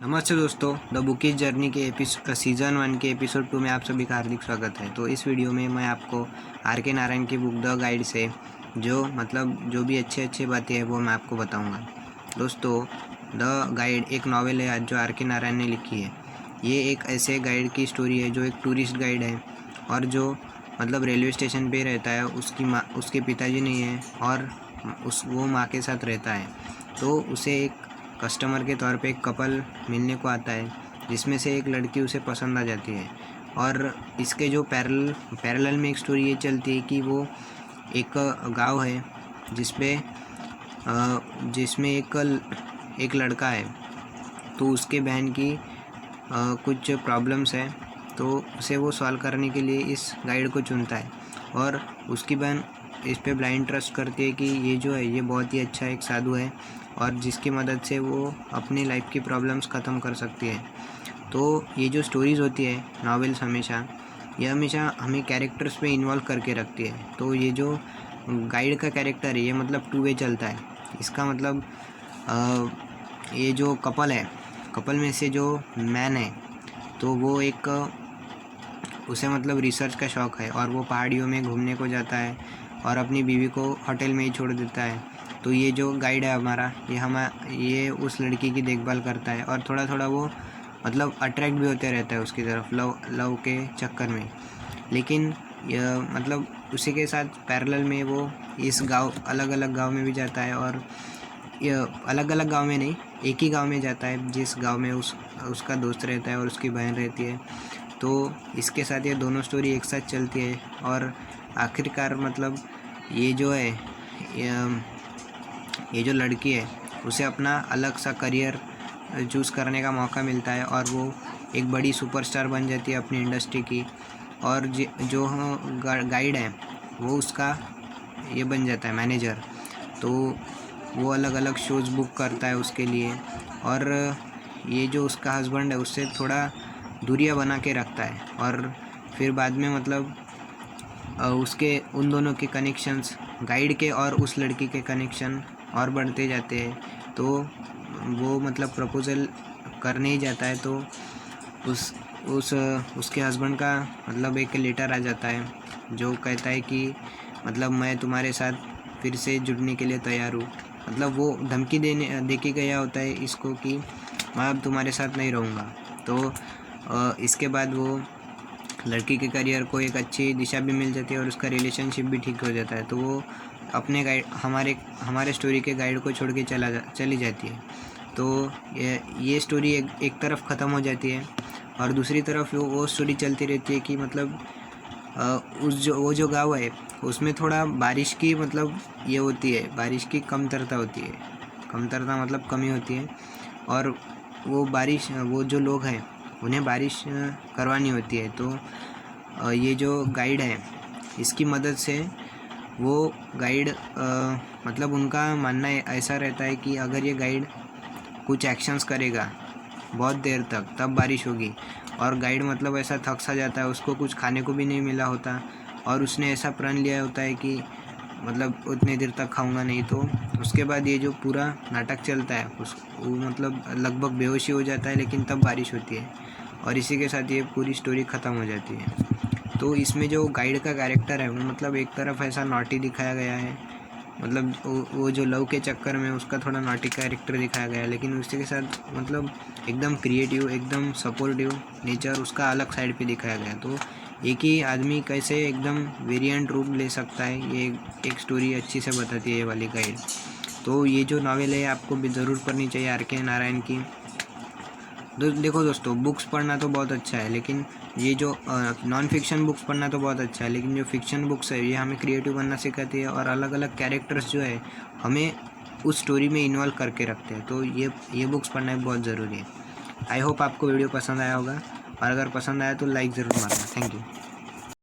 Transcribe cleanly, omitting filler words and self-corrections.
नमस्ते दोस्तों, the bookies journey के सीज़न 1 के एपिसोड 2 में आप सभी का हार्दिक स्वागत है। तो इस वीडियो में मैं आपको आर.के. नारायण की बुक द गाइड से जो भी अच्छी बातें हैं वो मैं आपको बताऊंगा। दोस्तों, द गाइड एक नावल है जो आर.के. नारायण ने लिखी है। ये एक ऐसे गाइड की स्टोरी है जो एक टूरिस्ट गाइड है और जो रेलवे स्टेशन पे रहता है। उसके पिताजी नहीं है और वो माँ के साथ रहता है। तो उसे एक कस्टमर के तौर पे एक कपल मिलने को आता है जिसमें से एक लड़की उसे पसंद आ जाती है। और इसके जो पैरेलल में एक स्टोरी ये चलती है कि वो एक गांव है जिसमें एक लड़का है। तो उसके बहन की कुछ प्रॉब्लम्स है, तो उसे वो सॉल्व करने के लिए इस गाइड को चुनता है। और उसकी बहन इस पे ब्लाइंड ट्रस्ट करती है कि ये जो है ये बहुत ही अच्छा एक साधु है और जिसकी मदद से वो अपनी लाइफ की प्रॉब्लम्स ख़त्म कर सकती है। तो ये जो स्टोरीज़ होती है नॉवेल्स ये हमेशा हमें कैरेक्टर्स पे इन्वॉल्व करके रखती है। तो ये जो गाइड का कैरेक्टर है ये टू वे चलता है। इसका ये जो कपल में से जो मैन है तो वो उसे रिसर्च का शौक़ है और वो पहाड़ियों में घूमने को जाता है और अपनी बीवी को होटल में ही छोड़ देता है। तो ये जो गाइड है हमारा ये उस लड़की की देखभाल करता है और थोड़ा थोड़ा वो अट्रैक्ट भी होते रहता है उसकी तरफ लव के चक्कर में। लेकिन उसी के साथ पैरेलल में वो इस अलग अलग गांव में भी जाता है और अलग अलग गांव में नहीं, एक ही गांव में जाता है जिस गांव में उसका दोस्त रहता है और उसकी बहन रहती है। तो इसके साथ ये दोनों स्टोरी एक साथ चलती है और आखिरकार ये जो है ये जो लड़की है उसे अपना अलग सा करियर चूज़ करने का मौका मिलता है और वो एक बड़ी सुपरस्टार बन जाती है अपनी इंडस्ट्री की। और जो गाइड है वो उसका ये बन जाता है मैनेजर। तो वो अलग अलग शोज़ बुक करता है उसके लिए और ये जो उसका हस्बैंड है उससे थोड़ा दूरियां बना के रखता है। और फिर बाद में उसके उन दोनों के कनेक्शंस, गाइड के और उस लड़की के कनेक्शन और बढ़ते जाते हैं। तो वो प्रपोज़ल करने ही जाता है तो उसके हस्बैंड का एक लेटर आ जाता है जो कहता है कि मैं तुम्हारे साथ फिर से जुड़ने के लिए तैयार हूँ। वो धमकी दे के गया होता है इसको कि मैं अब तुम्हारे साथ नहीं रहूँगा। तो इसके बाद वो लड़की के करियर को एक अच्छी दिशा भी मिल जाती है और उसका रिलेशनशिप भी ठीक हो जाता है। तो वो अपने गाइड हमारे स्टोरी के गाइड को छोड़ के चली जाती है। तो ये स्टोरी एक तरफ ख़त्म हो जाती है और दूसरी तरफ वो स्टोरी चलती रहती है कि वो जो गाँव है उसमें थोड़ा बारिश की ये होती है, बारिश की कमतरता होती है। कमतरता कमी होती है और वो जो लोग हैं उन्हें बारिश करवानी होती है। तो ये जो गाइड है इसकी मदद से वो गाइड उनका मानना ऐसा रहता है कि अगर ये गाइड कुछ एक्शंस करेगा बहुत देर तक तब बारिश होगी। और गाइड ऐसा थक सा जाता है, उसको कुछ खाने को भी नहीं मिला होता और उसने ऐसा प्रण लिया होता है कि उतने देर तक खाऊंगा नहीं। तो उसके बाद ये जो पूरा नाटक चलता है वो लगभग बेहोशी हो जाता है, लेकिन तब बारिश होती है और इसी के साथ ये पूरी स्टोरी ख़त्म हो जाती है। तो इसमें जो गाइड का कैरेक्टर है वो एक तरफ ऐसा नॉटी दिखाया गया है, वो जो लव के चक्कर में उसका थोड़ा नॉटी कैरेक्टर दिखाया गया है, लेकिन उसी के साथ एकदम क्रिएटिव, एकदम सपोर्टिव नेचर उसका अलग साइड पे दिखाया गया है। तो एक ही आदमी कैसे एकदम वेरिएंट रूप ले सकता है, ये एक स्टोरी अच्छी से बताती है ये वाली गाइड। तो ये जो नावल है आपको भी ज़रूर पढ़नी चाहिए आर.के. नारायण की। देखो दोस्तों, बुक्स पढ़ना तो बहुत अच्छा है, लेकिन ये जो नॉन फिक्शन बुक्स पढ़ना तो बहुत अच्छा है, लेकिन जो फिक्शन बुक्स है ये हमें क्रिएटिव बनना सिखाती है और अलग अलग कैरेक्टर्स जो है हमें उस स्टोरी में इन्वॉल्व करके रखते हैं। तो ये बुक्स पढ़ना बहुत ज़रूरी है। आई होप आपको वीडियो पसंद आया होगा और अगर पसंद आया तो लाइक ज़रूर मारना। Thank you.